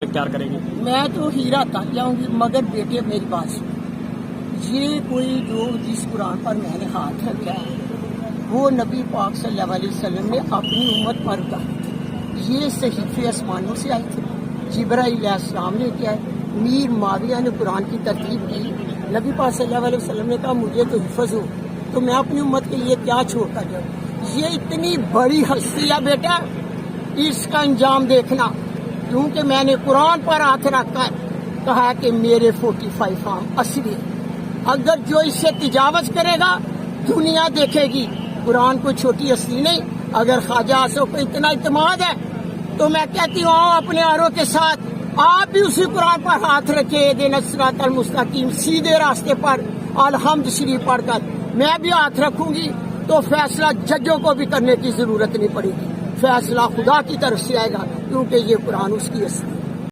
اختیار کریں گی؟ میں تو ہیرا تک جاؤں گی، مگر بیٹے میری بات سن، یہ کوئی جو جس قرآن پر میں نے ہاتھ رکھا ہے وہ نبی پاک صلی اللہ علیہ وسلم نے اپنی امت پر اتاری تھی، یہ صحیفے آسمانوں سے آئی تھی، جبرائیل علیہ السلام نے کیا ہے، میر معاویہ نے قرآن کی ترتیب کی، نبی پاک صلی اللہ علیہ وسلم نے کہا مجھے تو حفظ ہو، تو میں اپنی امت کے لیے کیا چھوڑ کر جاؤں؟ یہ اتنی بڑی ہستی ہے بیٹا، اس کا انجام دیکھنا، کیونکہ میں نے قرآن پر ہاتھ رکھ کر کہا کہ میرے 45 فارم اصلی، اگر جو اس سے تجاوز کرے گا دنیا دیکھے گی، قرآن کوئی چھوٹی ہستی نہیں۔ اگر خواجہ آصف کو اتنا اعتماد ہے تو میں کہتی ہوں آؤ اپنے آروں کے ساتھ آپ بھی اسی قرآن پر ہاتھ رکھے، اہدنا الصراط المستقیم، سیدھے راستے پر الحمد شریف پڑھ کر میں بھی ہاتھ رکھوں گی، تو فیصلہ ججوں کو بھی کرنے کی ضرورت نہیں پڑے گی، فیصلہ خدا کی طرف سے آئے گا، کیونکہ یہ قرآن اس کی ہستی